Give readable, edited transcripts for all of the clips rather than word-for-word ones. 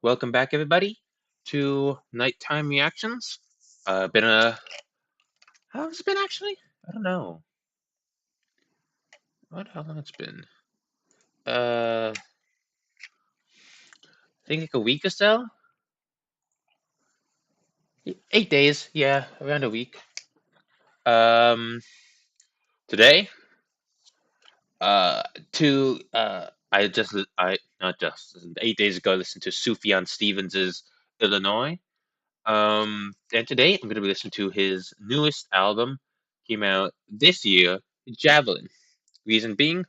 Welcome back, everybody, to Nighttime Reactions. Been a how has it been actually? I don't know. How long it's been? I think like a week or so. 8 days, yeah, around a week. Um, Today, uh, I not just 8 days ago listened to Sufjan Stevens's Illinois. And today I'm gonna be listening to his newest album, came out this year, Javelin. Reason being,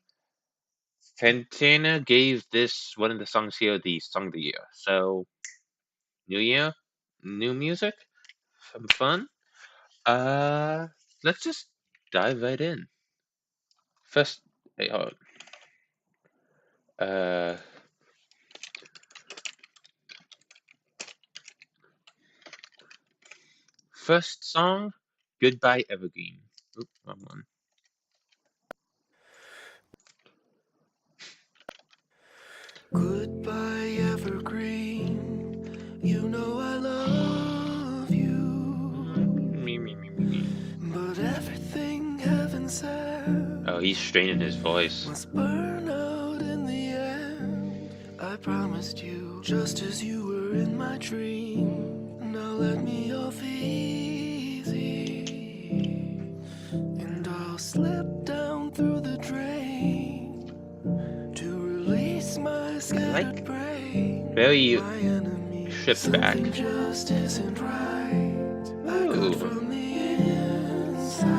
Fantana gave this one of the songs here the song of the year. So new year, new music, some fun. Uh, let's just dive right in. First, hey, hold on. First song, Goodbye Evergreen. Oop, wrong one. Goodbye, evergreen. You know I love you. Me. But everything heaven said Oh, he's straining his voice. must burn out in the end. I promised you, just as you were in my dream. Now let me off easy, and I'll slip down through the drain to release my scattered brain. Very My enemy, shift back. something just isn't right. I got from the inside.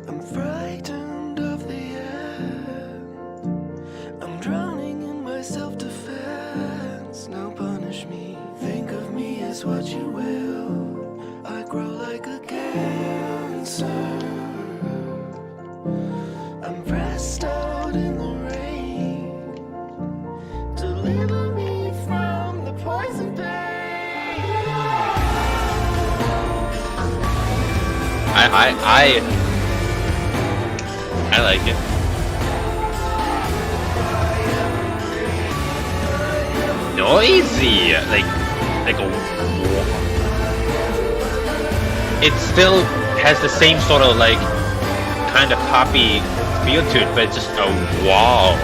I'm frightened of the end. I'm drowning in my self-defense. Now punish me, think of me as what you will. I grow like a cancer. I'm pressed out in the rain. Deliver me from the poison pain. I like it. Noisy, like a. It still has the same sort of like kind of poppy feel to it, but it's just a wow.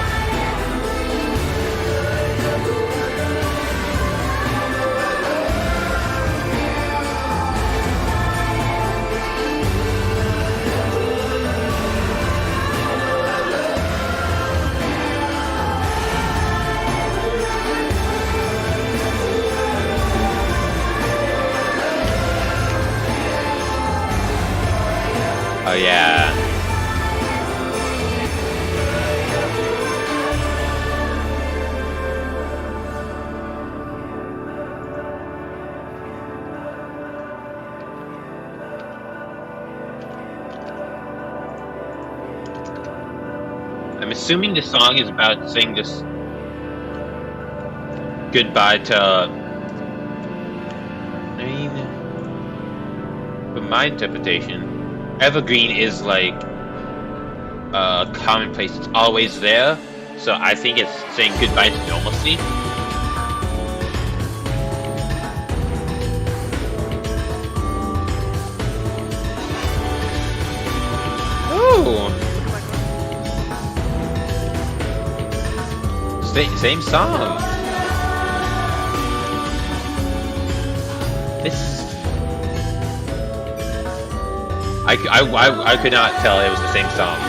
Oh yeah. I'm assuming this song is about saying this goodbye to. I mean, from my interpretation, evergreen is like commonplace. It's always there. So I think it's saying goodbye to normalcy. Ooh. Same song. This. I could not tell it was the same song.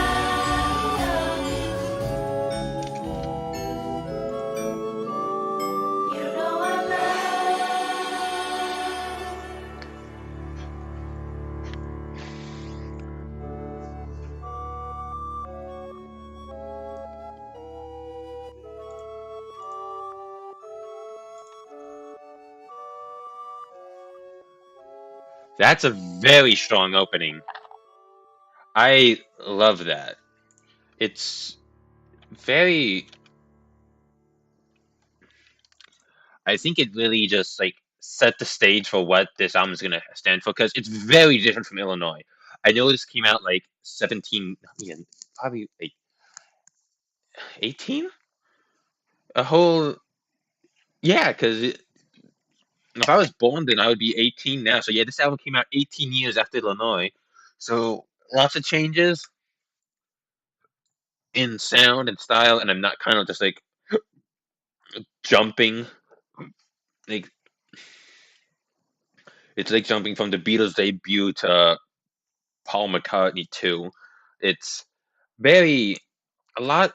That's a very strong opening. I love that. It's very. I think it really just like set the stage for what this album is gonna stand for because it's very different from Illinois. I know this came out like 17, probably like 18, a whole Yeah, because if I was born then, I would be 18 now. So yeah, this album came out 18 years after Illinois. So lots of changes in sound and style, and I'm not kind of just like jumping. Like it's like jumping from the Beatles debut to Paul McCartney too. It's very a lot.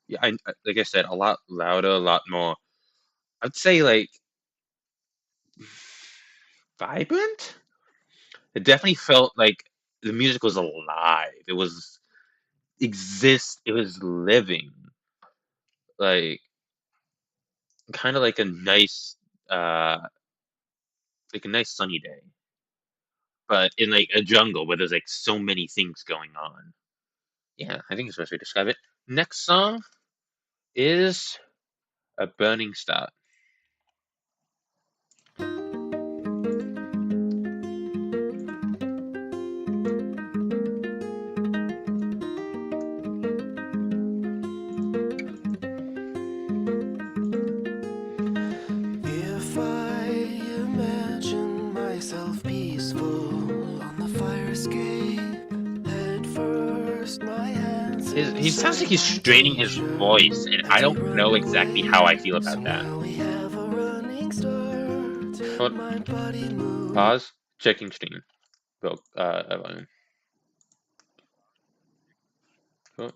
Yeah, like I said, a lot louder, a lot more. I'd say like vibrant. It definitely felt like the music was alive. It was exist. It was living. Like kind of uh like a nice sunny day, but in like a jungle where there's like so many things going on. Yeah, I think it's the best way to describe it. Next song is a burning star. If I imagine myself peaceful on the fire escape, head first, my hands He sounds like he's inside my straining his t-shirt. voice, and I Let's get don't know exactly how I running, feel so about that. now we have a running start. Hold, My body moves. pause. Checking stream. Go. Volume. Cool.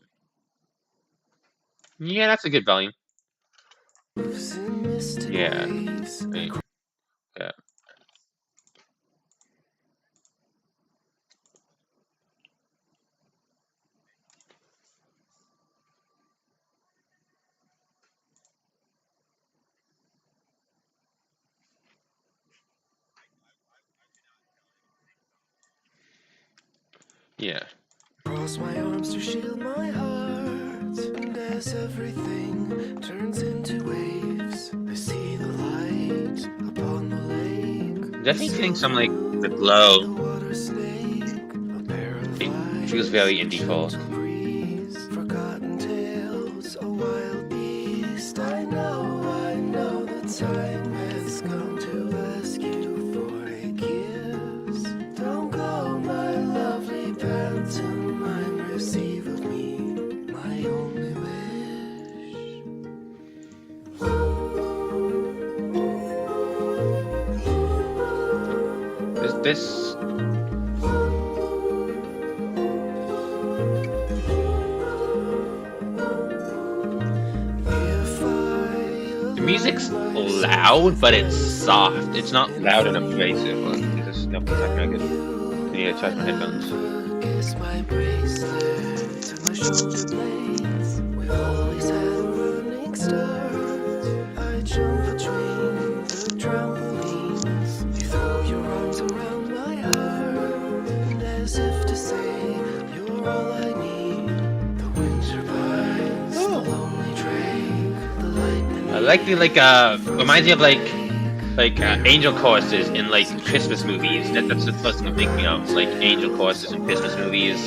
Yeah, that's a good volume. In mystic Yeah. ways. Wait, yeah. Yeah. Cross my arms to shield my heart, and as everything turns into waves, I see the light upon the lake. Definitely getting some like the The glow. water snake, a pair of It feels very eyes, a indie folk. gentle breeze, forgotten tales, a wild beast. I know the time has come to ask you for a kiss. Don't go, my lovely pantomime, receive of me my only This the music's loud, but it's soft. It's not loud and abrasive. Look, this is no talking good. I need to charge my headphones. kiss. My bracelet to my shoulder blades. We've always had a running start. I jump between the trampolines. You throw your arms around my heart, and as if to say, you're all I need. The winter pines, the lonely drake, the lightning. I like the reminds me of angel choruses in like Christmas movies. That's the first thing I'm thinking of. Like angel choruses in Christmas movies.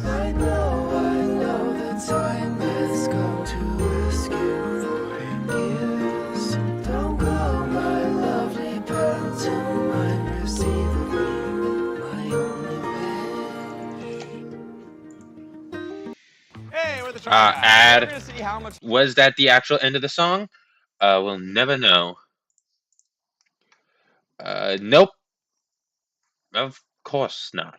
I know that time has come to ask you for a kiss. Don't go, my lovely pantomime, receive of me my only wish. Hey, we're the Try Guys. Ad. We're gonna see how much. Was that the actual end of the song? We'll never know. Nope. Of course not.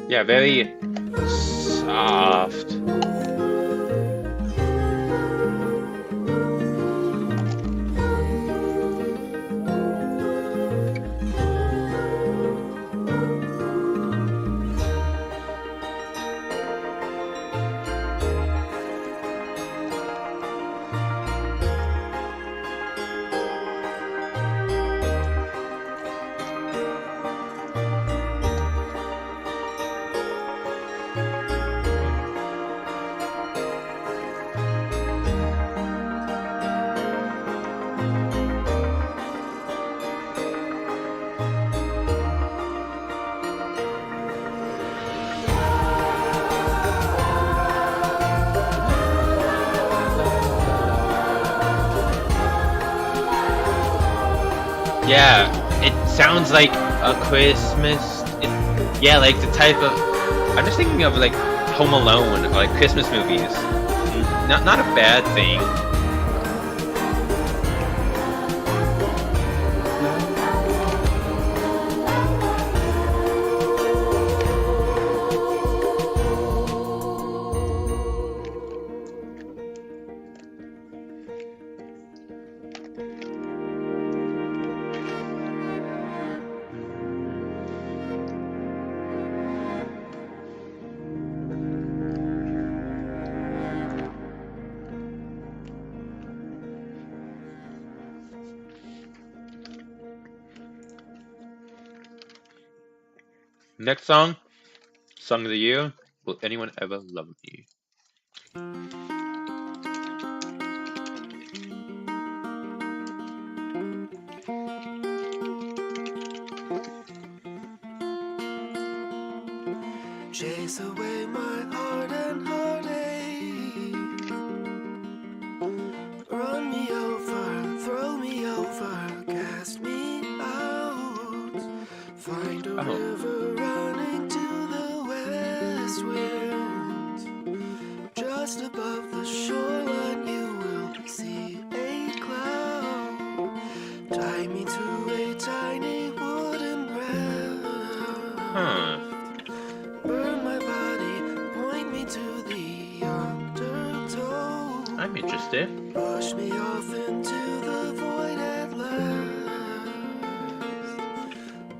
Yeah, very soft. Yeah, it sounds like a Christmas. Yeah, like the type of. I'm just thinking of like Home Alone or like Christmas movies. Not a bad thing. Next song of the year. Will anyone ever love me? Chase away my heart and heartache. Run me over, throw me over, cast me out. Find a Oh, river running to the west wind. Just above the shoreline you will see a cloud. Tie me to a tiny wooden raft. huh. Burn my body, point me to the undertow. I'm interested. Push me off into the void at last.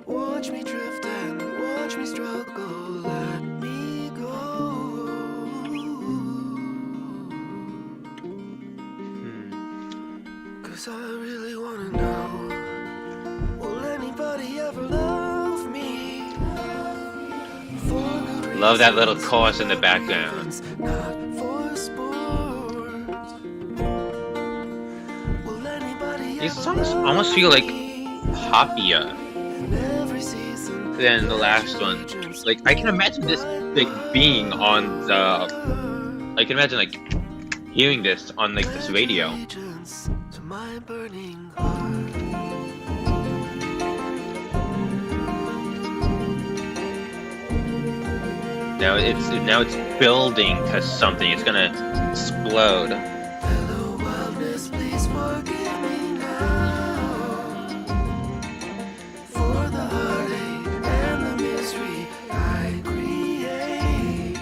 Watch me drift and watch me struggle, let me go. Cause I really wanna know, will anybody ever love me? Love that little chorus in the background. Not for sport. Will anybody These ever songs love almost feel like me? hoppier In every season, than the last one. Like I can imagine this like being on the. I can imagine like hearing this on like this radio. allegiance to my burning heart. Now it's building to something. It's gonna explode. Hello, wildness, please forgive me now for the heartache and the misery I create.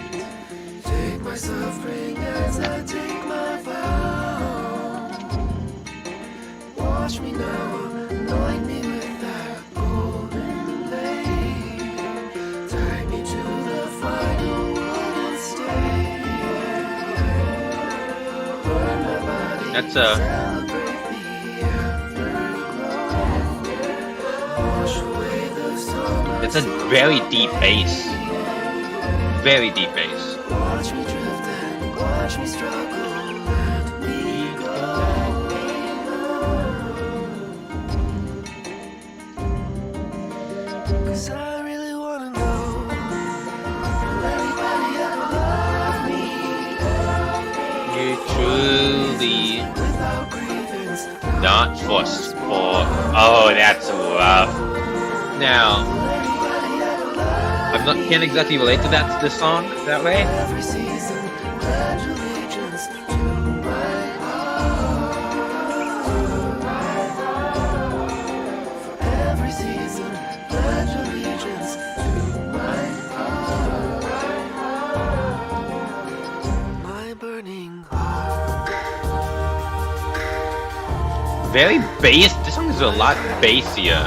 Take my suffering as I take my vow. Wash me now, anoint me with that golden blade. Tie me to the final wooden stake. Burn my body, That's celebrate the afterglow. Wash away the summer. it's a very deep bass. Very deep bass. Watch me drift and watch me struggle. Let me go. 'Cause I really wanna know, will anybody ever love me? You truly Without grievance, not forced for. Oh, that's rough. Now, can't exactly relate to this song that way. every season, pledge allegiance to my heart. For every season, pledge allegiance to my heart. My burning heart. Very bass. This song is a lot bassier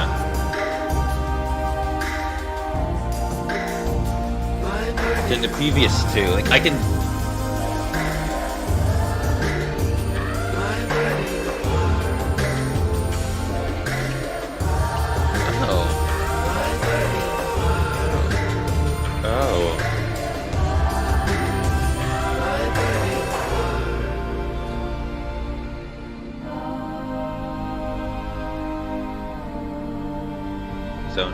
than the previous two. Like I can. Oh. Oh. So.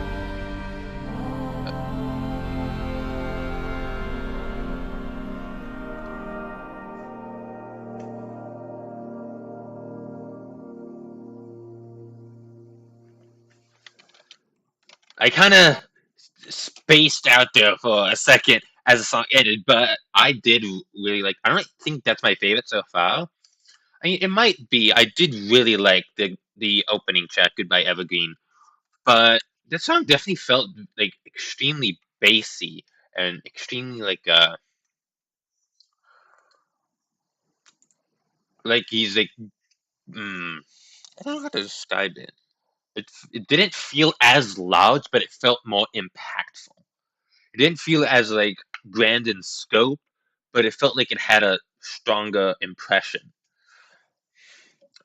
I kind of spaced out there for a second as the song ended, but I did really like. I don't think that's my favorite so far. I mean, it might be. I did really like the opening track, "Goodbye Evergreen," but this song definitely felt like extremely bassy and extremely like he's like I don't know how to describe it. It didn't feel as loud, but it felt more impactful. It didn't feel as like grand in scope, but it felt like it had a stronger impression.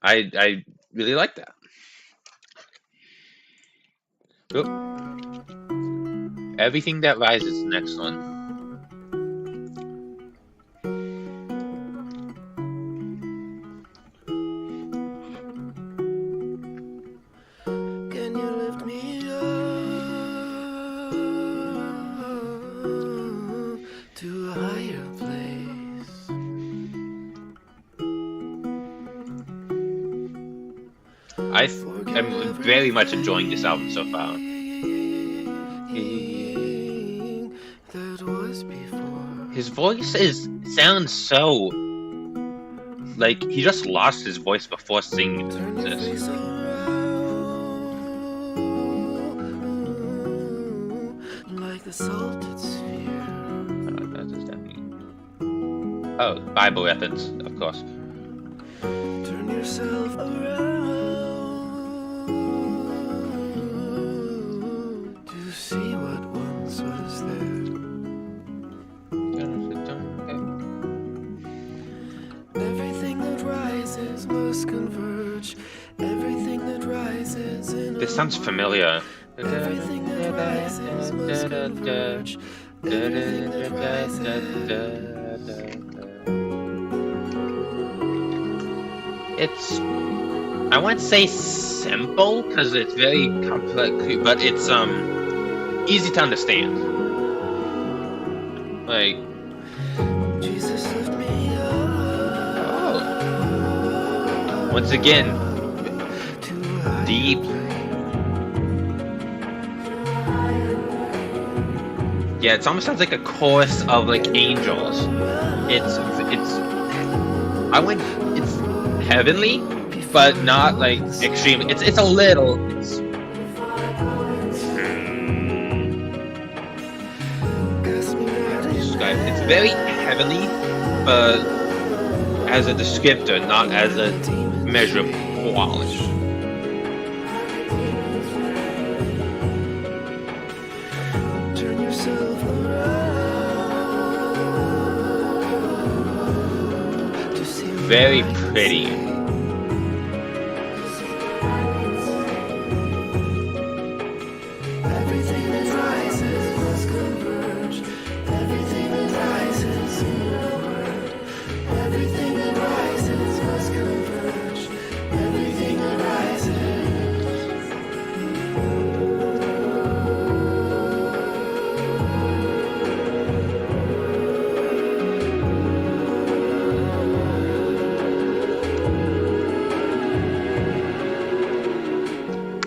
I really like that. Oop. Everything That Rises, the next one. Can you lift me up to a higher place? I'm very much enjoying this album so far. That was before. His voice sounds so like he just lost his voice before singing Turn your face this. around like the salted sphere. What does that mean? Oh, Bible reference, of course. Turn yourself around to see what once was there. Everything that rises must converge. Everything that rises in This sounds familiar. Everything that rises must converge. Everything that rises. It's I wouldn't say simple because it's very complex, but it's easy to understand. Like Jesus lift me up oh, once again to a higher deep. Yeah, it almost sounds like a chorus of like angels. It's it's heavenly, but not like extremely. It's a little. It's very heavenly, but as a descriptor, not as a measure of quality. Turn yourself around to see Very pretty. everything that rises must converge. Everything that rises in the word. Everything that rises must converge. Everything that rises.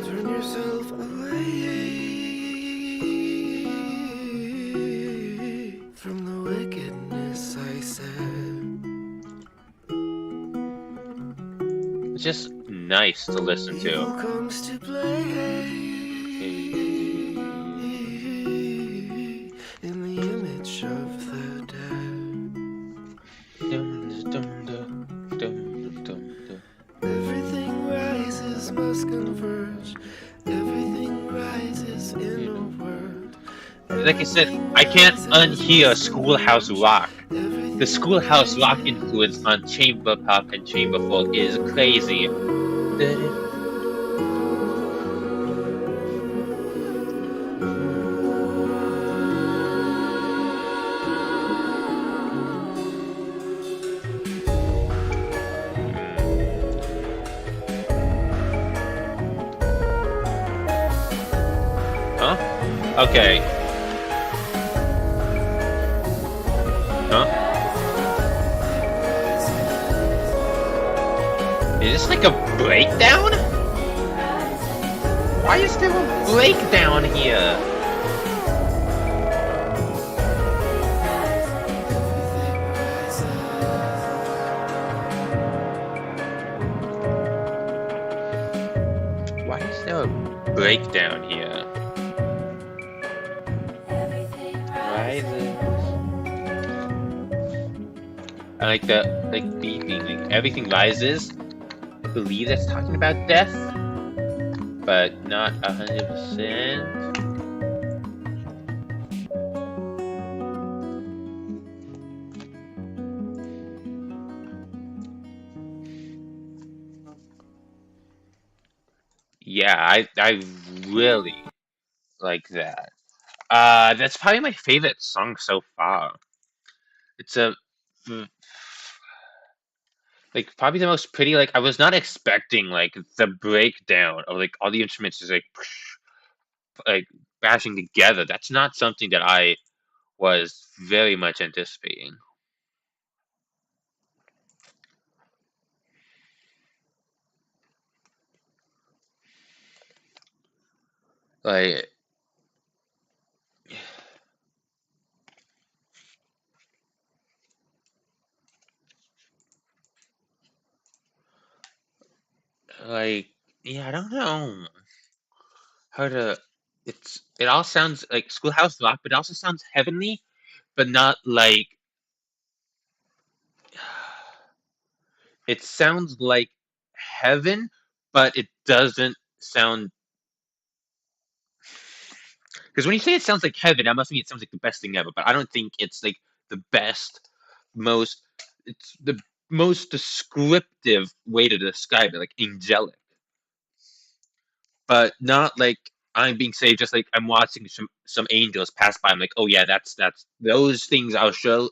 Turn yourself away from the wickedness, I said. It's just nice to listen Evil to. comes to play in the image of the dead. Everything rises must converge. Everything rises in a word. Like I said, I can't unhear Schoolhouse Rock. The Schoolhouse Rock influence on chamber pop and chamber folk is crazy. Huh? Okay. Huh? Is this like a breakdown? Why is there a breakdown here? Why is there a breakdown here? Rises. I like the beeping, like everything rises. I believe that's talking about death, but not 100%. Yeah, I really like that. That's probably my favorite song so far. It's like probably the most pretty. Like I was not expecting like the breakdown of like all the instruments is like bashing together. That's not something that I was very much anticipating. Like like yeah, I don't know how to. It all sounds like Schoolhouse Rock, but it also sounds heavenly, but not like. It sounds like heaven, but it doesn't sound. Because when you say it sounds like heaven, that must mean it sounds like the best thing ever. But I don't think it's like the best, most. It's the most descriptive way to describe it, like angelic, but not like I'm being saved. Just like I'm watching some angels pass by. I'm like, oh yeah, that's those things. I'll show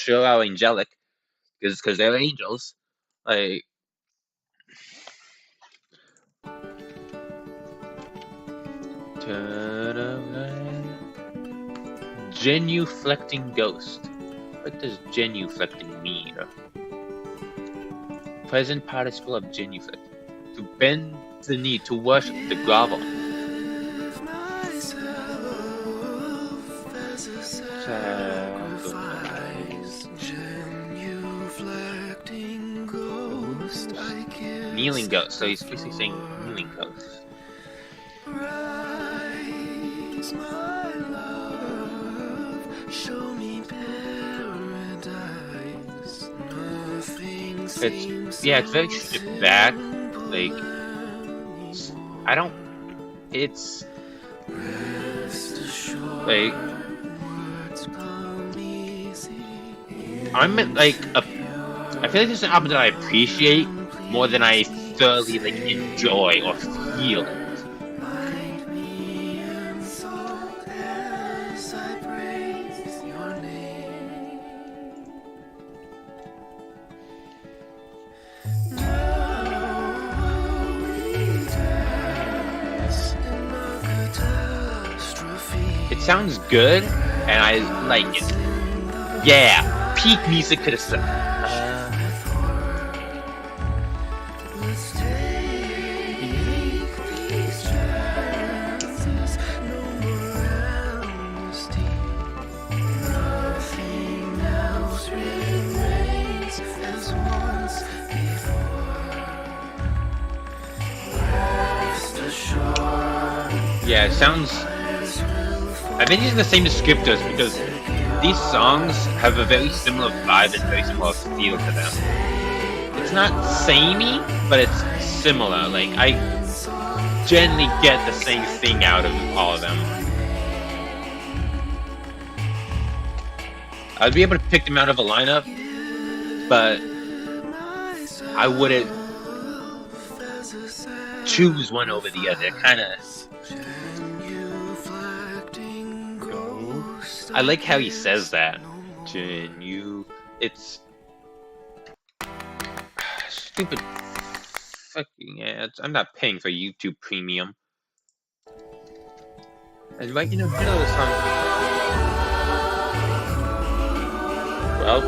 how angelic because they're angels. Like genuflecting ghost. What does genuflecting mean? Present participle of genuflect. To bend the knee, to worship, to grovel. Kneeling ghost. So he's basically saying kneeling ghost. Rise, my love, show me paradise. Nothing seems It's very stripped back. Like I don't. It's like I'm like a. I feel like this is an album that I appreciate more than I thoroughly like enjoy or feel it. It sounds good, and I like it. Yeah, peak music to the sun. Yeah, it sounds. I've been using the same descriptors because these songs have a very similar vibe and very similar feel to them. It's not samey, but it's similar. Like I generally get the same thing out of all of them. I'd be able to pick them out of a lineup, but I wouldn't choose one over the other. Kind of. I like how he says that. It's stupid fucking ads. I'm not paying for YouTube Premium. And right in the middle of the song. Well.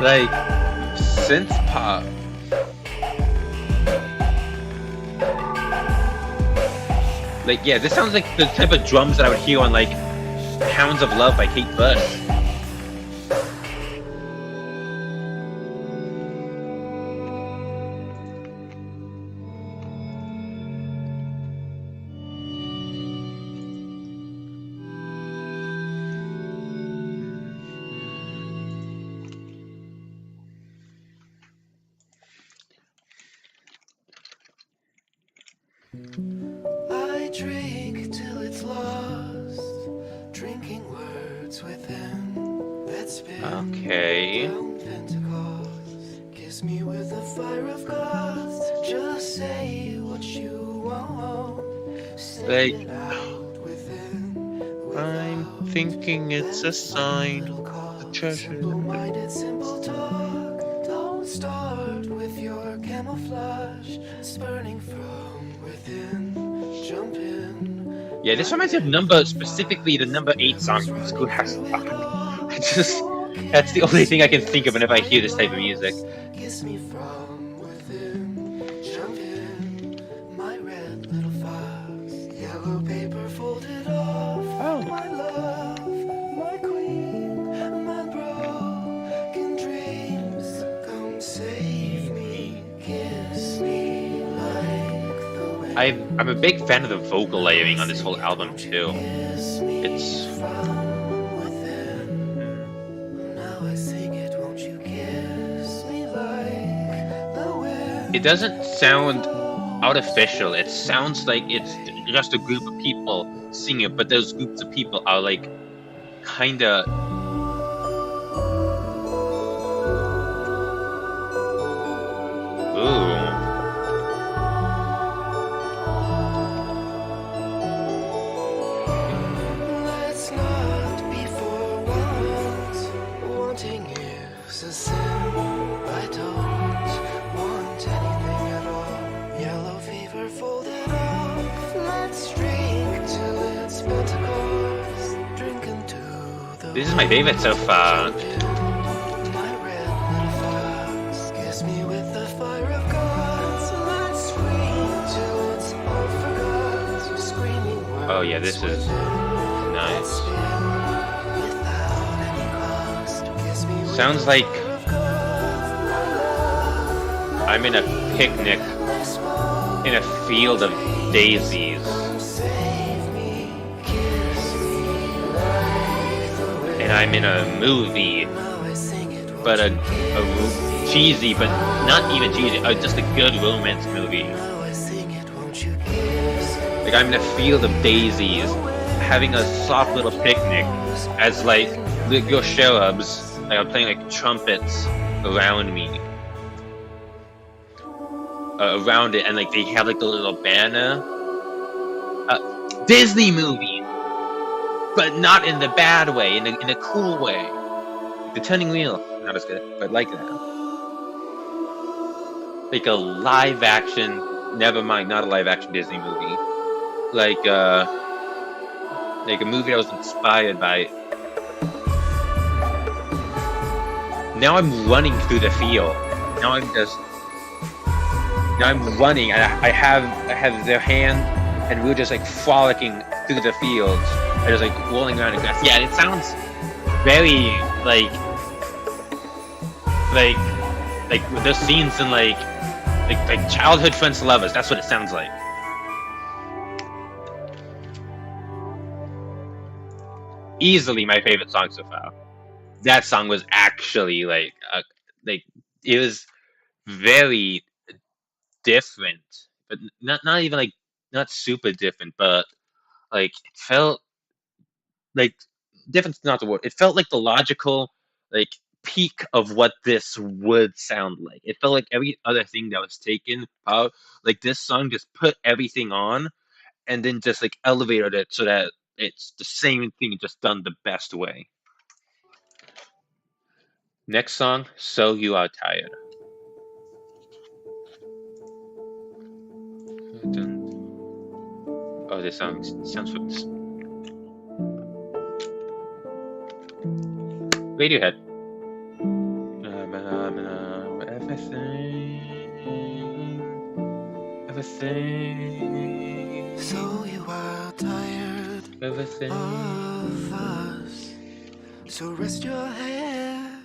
Like synth pop. Like, yeah, this sounds like the type of drums that I would hear on like Hounds of Love by Kate Bush. I drink till it's lost, drinking words within that spin Okay. down Pentecost. Kiss me with the fire of God. Just say what you want. Say Like, it out within. I'm thinking it's a sign. The treasure. Simple-minded, simple talk. Don't start with your camouflage. It's burning from within. Jump in. Yeah, this reminds me of specifically the number 8 song from Schoolhouse Rock. That's the only thing I can think of whenever I hear this type of music. Kiss me from within. Jump in. My red little fox. Yellow paper folded off. Oh. My love, my queen, my broken dreams. Come save me. Kiss me like the wind. I'm a big fan of the vocal layering on this whole album too. Kiss me It's from within. Now I sing it, won't you kiss me like the wind? it doesn't sound artificial. It sounds like it's just a group of people singing, but those groups of people are like kinda ooh. Let's not be for once. Wanting is a sin. I don't want anything at all. Yellow fever folded off. Let's drink till it's Pentecost. Drink into the This is my favorite so far. my red little fox. Kiss me with the fire of God. So let's scream till it's all forgot. Screaming words. Oh yeah, this is nice. Sounds like I'm in a picnic in a field of daisies. And I'm in a movie, but a cheesy, but not even cheesy, just a good romance movie. Like I'm in a field of daisies, having a soft little picnic, as like little cherubs, like I'm playing like trumpets around me, around it, and like they have like the little banner. Disney movie, but not in the bad way, in a cool way. The turning wheel, not as good, but like that. Like a live action, never mind, not a live action Disney movie. Like a movie I was inspired by. Now I'm running through the field. Now I'm running, and I have their hand, and we're just like frolicking through the fields, and just like rolling around in grass. Yeah, it sounds very like those scenes in like childhood friends to lovers. That's what it sounds like. Easily my favorite song so far. That song was actually like it was very different, but not even like not super different, but like it felt like different's not the word. It felt like the logical like peak of what this would sound like. It felt like every other thing that was taken out. Like this song just put everything on, and then just like elevated it so that it's the same thing just done the best way. Next song, So You Are Tired. Oh, this song sounds Radiohead. everything, So you are tired everything. of us. So rest your head,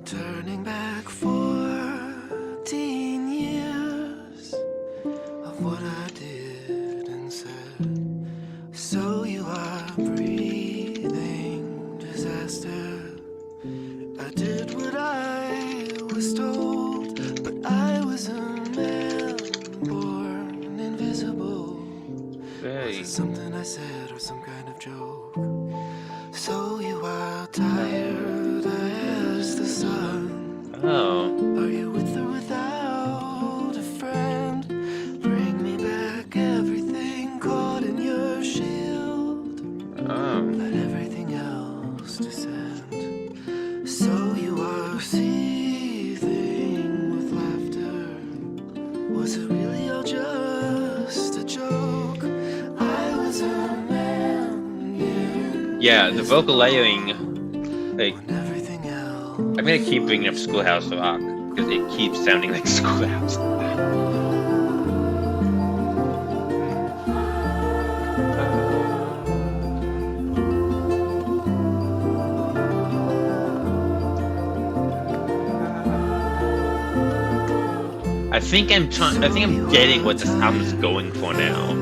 turning back 14 years of what I did and said. So you are breathing disaster. I did what I was told, but I was a man born invisible. Was Very. it something I said or some kind of joke? So you are tired as the sun. Oh. Are you with or without a friend? Bring me back everything caught in your shield. Oh. Let everything else descend. So you are seething with laughter. Was it really all just a joke? I was a man. Yeah, the vocal layering, like, When everything else. I'm gonna keep bringing up Schoolhouse Rock because it keeps sounding like Schoolhouse. I think I'm getting what this album's going for now.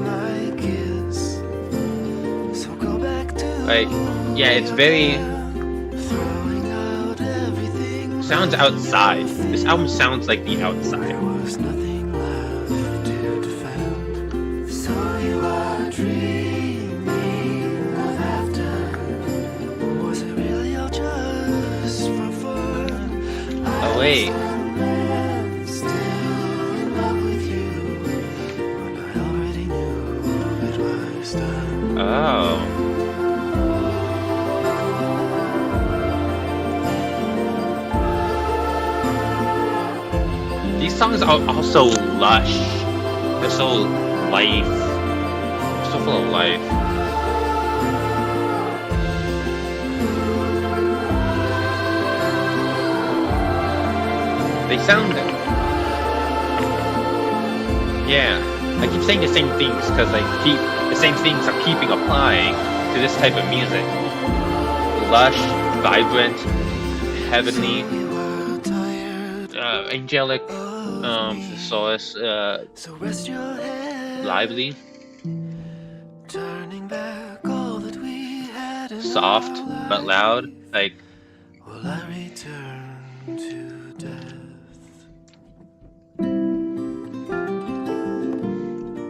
Like, yeah, it's very sounds outside. This album sounds like the outside. Oh wait. Oh. These songs are also lush. They're so life. They're so full of life. They sound. Yeah. I keep saying the same things because the same things are keeping applying to this type of music. Lush, vibrant, heavenly, angelic, solace, lively, soft but loud. Like, will I return to death?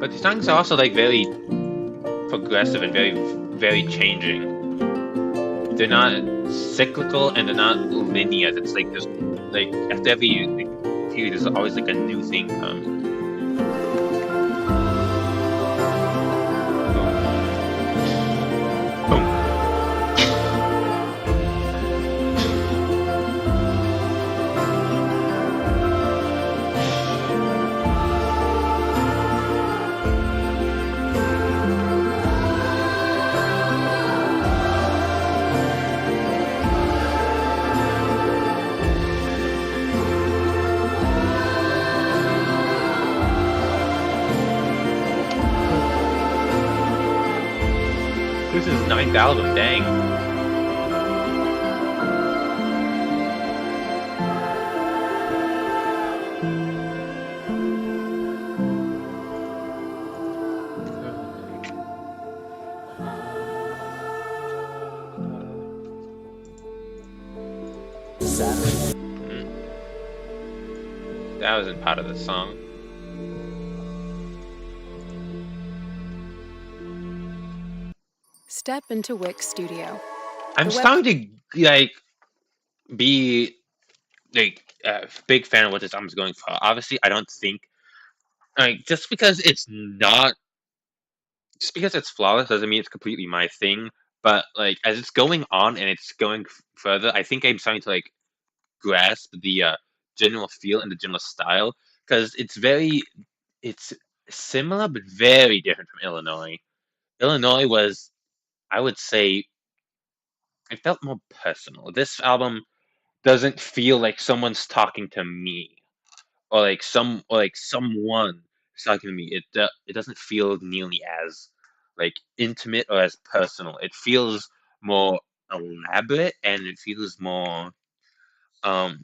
but the songs are also like very progressive and very, very changing. They're not cyclical and they're not linear. It's like there's like after every period, there's always like a new thing comes. Boom. This is his 9th album, dang. That wasn't part of the song. Step into Wix Studio. I'm starting to like be like a big fan of what this album's going for. Obviously, I don't think like just because it's flawless doesn't mean it's completely my thing. But like as it's going on and it's going further, I think I'm starting to like grasp the general feel and the general style because it's similar but very different from Illinois. Illinois was, I would say, it felt more personal. This album doesn't feel like someone's talking to me or like someone is talking to me, it doesn't feel nearly as like intimate or as personal. It feels more elaborate, and it feels more um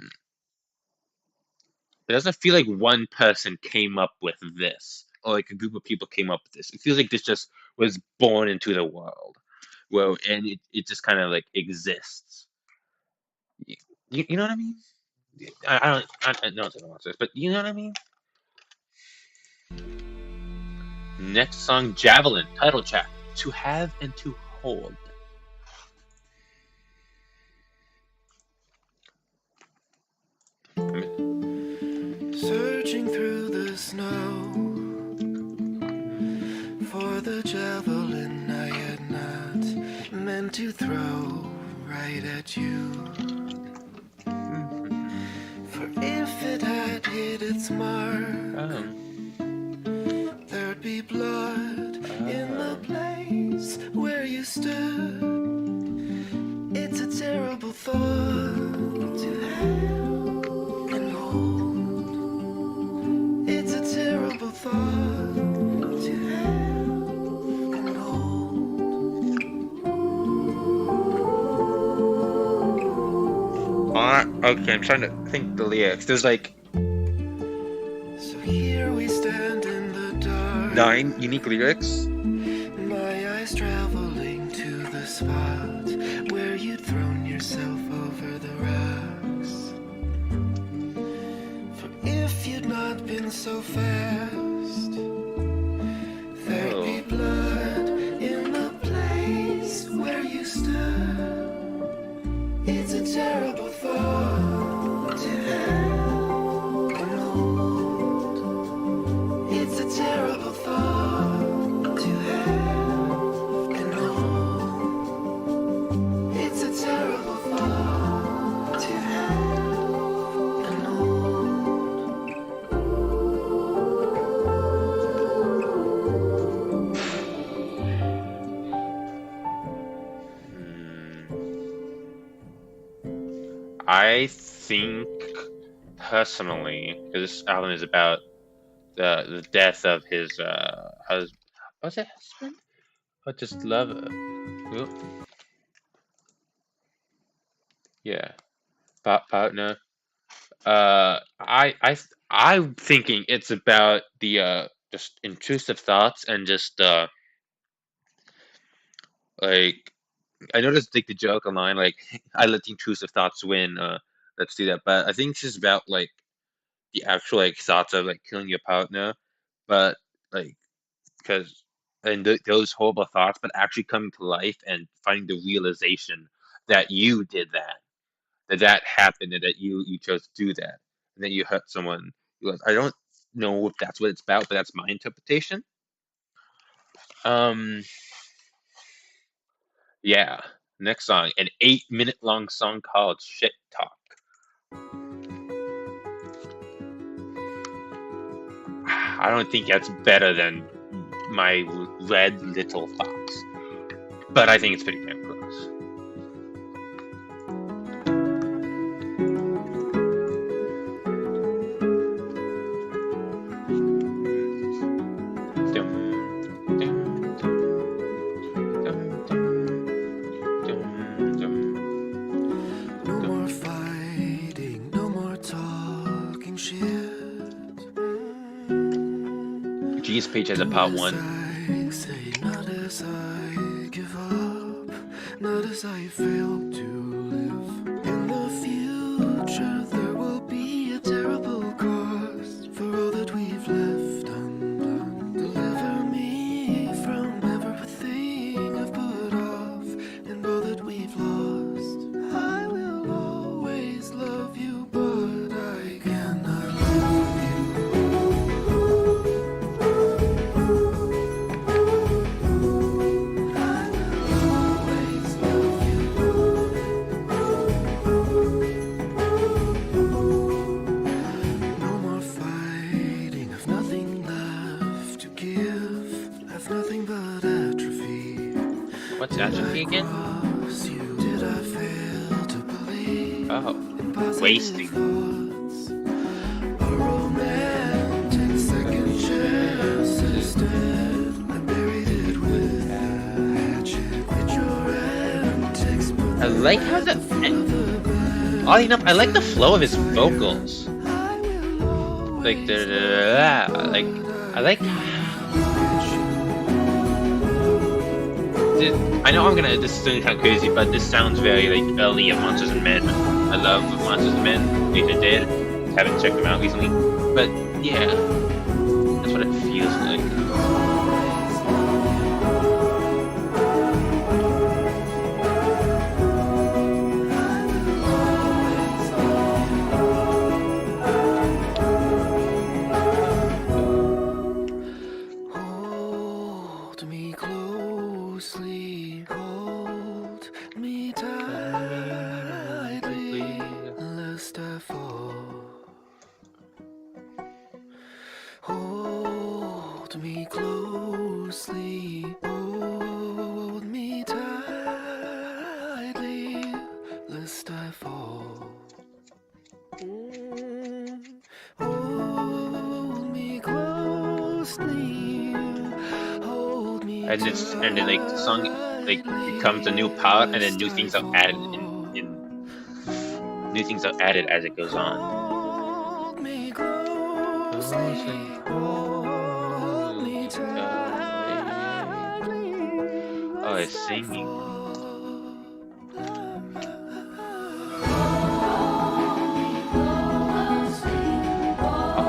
it doesn't feel like one person came up with this, or like a group of people came up with this. It feels like this just was born into the world. Well, and it just kind of like exists. You, you know what I mean? I know it's watch this, but you know what I mean? Next song, Javelin, title track, To Have and To Hold. Searching through the snow for the javelin I had not meant to throw right at you. For if it had hit its mark, there'd be blood in the place where you stood. It's a terrible thought to have and hold. It's a terrible thought to have and hold. Okay, I'm trying to think the lyrics. There's like So here we stand in the dark. 9 unique lyrics. My eyes traveling to the spot where you'd thrown yourself over the rocks. For if you'd not been so fast, there'd be blood in the place where you stood. It's a terrible thought to have and hold. It's a terrible thought to have and hold. It's a terrible thought to have and I think personally, because this album is about the death of his was it husband or just lover? Oop. Yeah, partner. I'm thinking it's about the just intrusive thoughts and just like I noticed like the joke online like I let the intrusive thoughts win. Let's do that. But I think this is about like the actual like thoughts of like killing your partner, but like because and those horrible thoughts, but actually coming to life and finding the realization that you did that happened, and that you chose to do that, and that you hurt someone. I don't know if that's what it's about, but that's my interpretation. Um, yeah. Next song, an 8-minute long song called "Shit Talk." I don't think that's better than my Red Little Fox, but I think it's pretty damn close. no more fighting, no more talking shit. G's page has a part 1. I say, not as I give up, not as I fail to live. In the future, there will be a terrible cost for all that we've left undone. Deliver me from everything I've put off and all that we've lost. I will always love you, but I cannot love you. No more fighting, I've nothing left to give. I've nothing but atrophy. What's atrophy again? Cross you, did I fail to believe Oh, in positive wasting. thoughts? A romance I like how oddly enough, I like the flow of his vocals. Like like I like. I know this is kind of crazy, but this sounds very like early of Monsters and Men. I love Monsters and Men. Nathan did. Haven't checked them out recently, but yeah, that's what it feels like. Hold me closely, hold me tightly, lest I fall. Hold me closely, hold me tightly, lest I fall. Hold me closely, hold me And then like the song like becomes a new part, and then new things are added new things are added as it goes on. Hold me closely, hold me tightly. Oh, it's singing.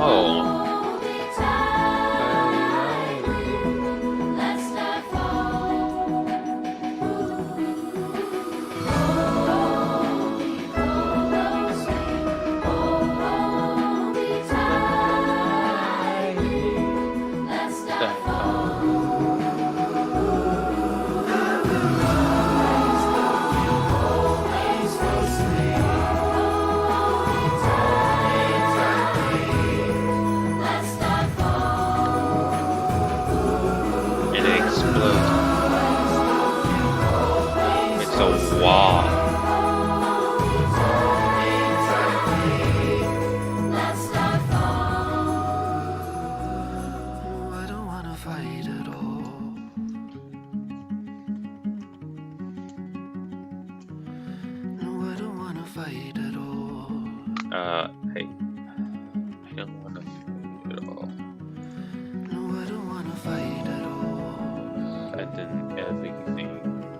Oh. And it explodes. It's a wall. I don't wanna fight at all. No, I don't wanna fight at all. Hey. I don't want to fight at all. No, I don't wanna fight at all. But then everything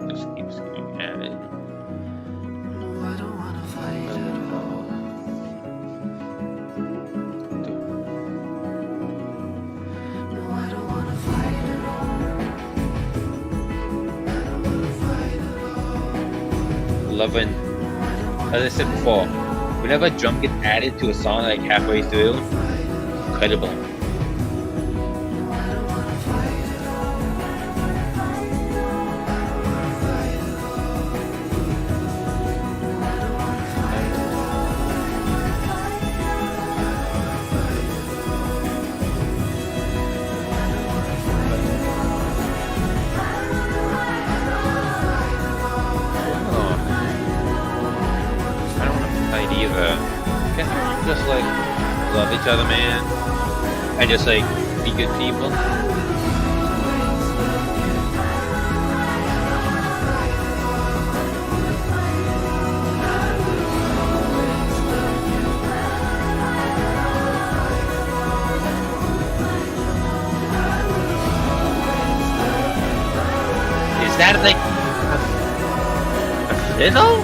just keeps getting added. No, I don't wanna fight at all. No, I don't wanna fight at all. I don't wanna fight at all. Love when, as I said before, whenever a drum gets added to a song like halfway through, incredible. Either. Can't everyone just like love each other, man, and just like be good people? Is that like a fiddle?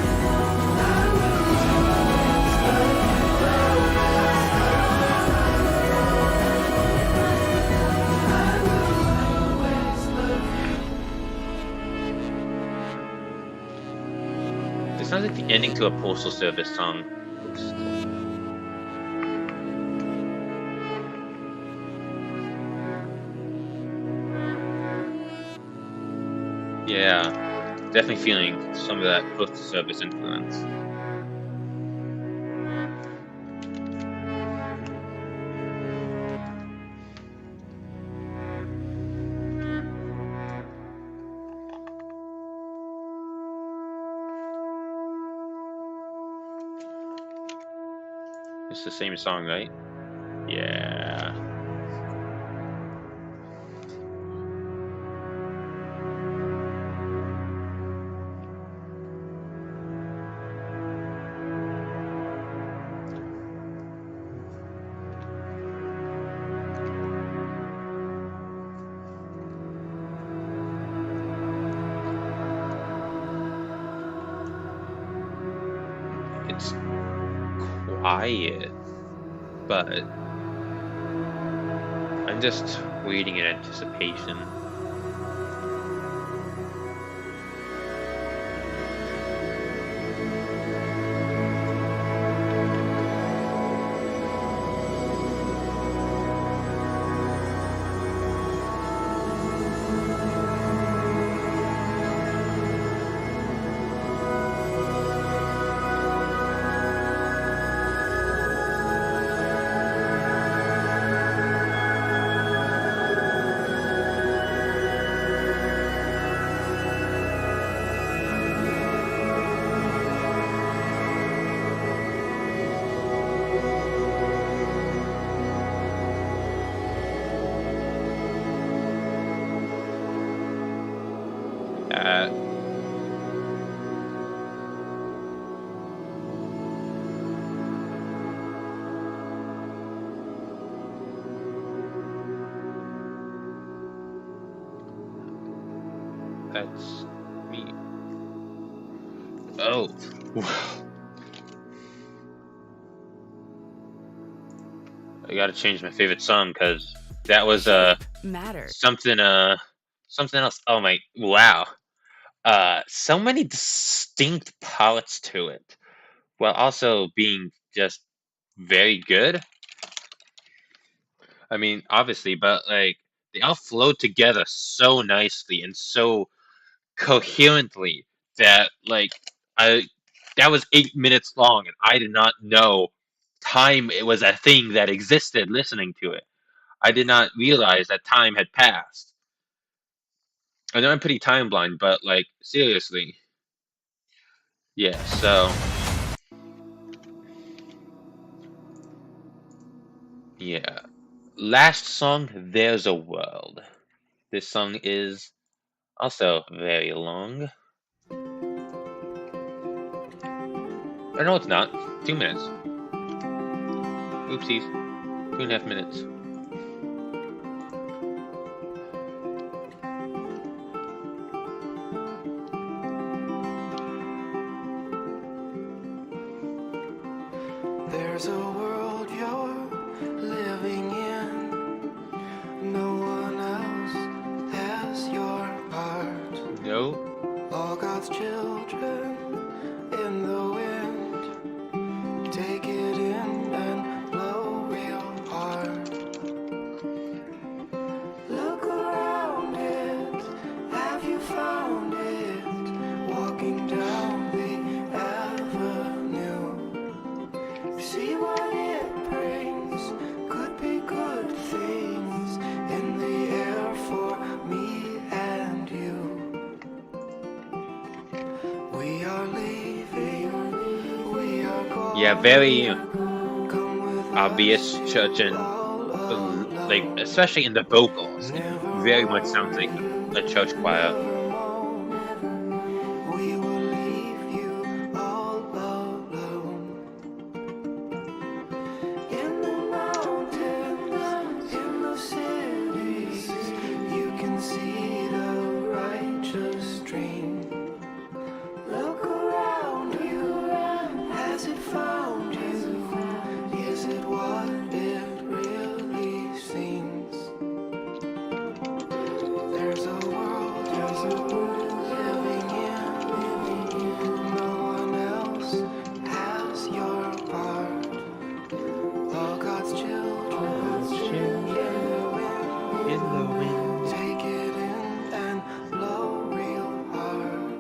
It sounds like the ending to a postal service song. Yeah, definitely feeling some of that postal service influence. It's the same song, right? Yeah. It's quiet, but I'm just waiting in anticipation. Uh, that's me. Oh. I gotta change my favorite song because that was Matter. something else. Oh my, wow. So many distinct parts to it, while also being just very good. I mean, obviously, but like they all flow together so nicely and so coherently that like I that was 8 minutes long and I did not know time it was a thing that existed listening to it. I did not realize that time had passed. I know I'm pretty time blind, but like seriously. Yeah, so yeah. Last song, There's a World. This song is also very long. Or no, it's not. 2 minutes. Oopsies. 2.5 minutes. There's a world you're living in. No one else has your part. No. All God's children in the wind. Take it in and blow real hard. Look around it. Have you found it? Walking down the avenue. See what it brings. Could be good things in the air for me and you. We are leaving. We are going. Yeah, very Come with obvious us, church and all alone. like especially in the vocals. It Never very much will sounds like you, a church choir. never moan. We will leave you all alone. In the mountains, in the cities, you can see the righteous dream. Look around you, has it found you? Is it what it really seems? There's a world living in. No one else has your part. All God's children in the wind. Take it in and blow real hard.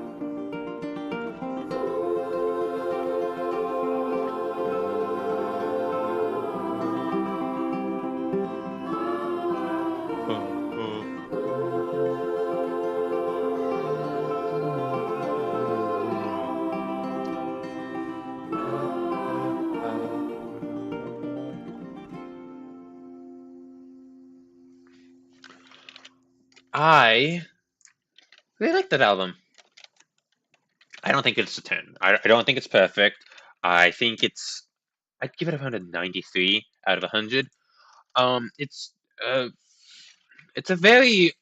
I really like that album. I don't think it's a 10. I don't think it's perfect. I think I'd give it around a 93 out of 100. It's uh it's a very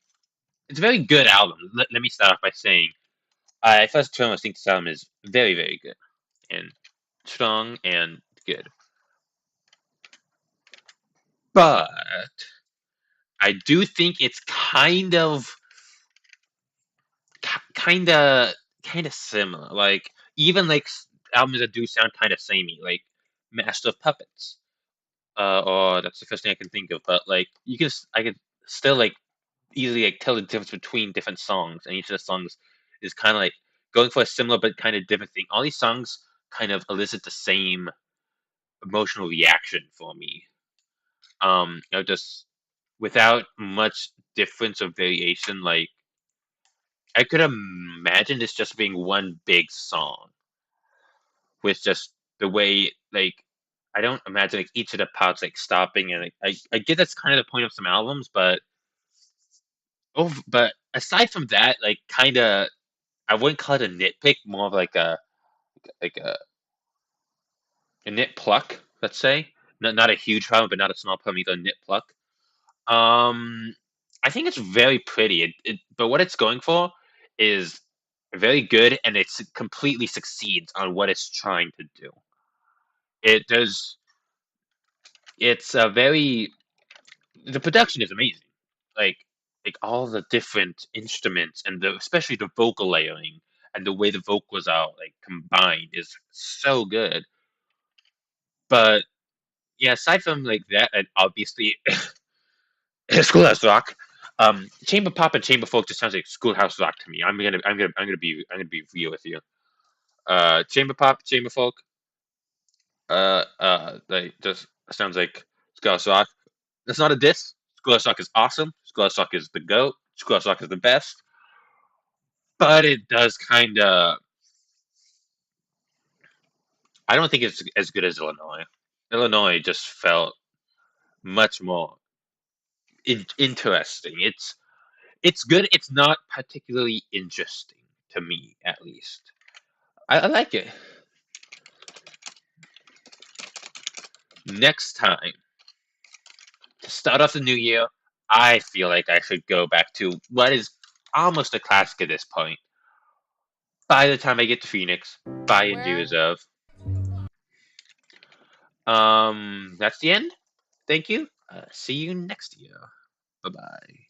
good album. Let me start off by saying I first and foremost think this album is very, very good. And strong and good. But I do think it's kind of kind of similar. Like even like albums that do sound kind of samey, like Master of Puppets. Or that's the first thing I can think of. But like I could still like easily like tell the difference between different songs, and each of the songs is kind of like going for a similar but kind of different thing. All these songs kind of elicit the same emotional reaction for me. Just without much difference or variation. Like I could imagine this just being one big song with just the way like I don't imagine like each of the parts like stopping and like, I get that's kind of the point of some albums, but but aside from that, like kind of I wouldn't call it a nitpick, more of like like a, a nit pluck, let's say. Not a huge problem, but not a small problem either. Nit pluck. Um, I think it's very pretty. But what it's going for is very good, and it completely succeeds on what it's trying to do. It does. It's a very. The production is amazing. Like like all the different instruments and especially the vocal layering and the way the vocals are like combined is so good. But yeah, aside from like that, and obviously Schoolhouse Rock, Chamber Pop and Chamber Folk just sounds like Schoolhouse Rock to me. I'm gonna be real with you. Chamber Pop, Chamber Folk, they just sounds like Schoolhouse Rock. That's not a diss. Schoolhouse Rock is awesome. Schoolhouse Rock is the goat. Schoolhouse Rock is the best. But it does kind of. I don't think it's as good as Illinois. Illinois just felt much more interesting. It's good. It's not particularly interesting to me, at least. I like it. Next time, to start off the new year, I feel like I should go back to what is almost a classic at this point. By the time I get to Phoenix, by Indy Where Reserve. That's the end. Thank you. See you next year. Bye bye.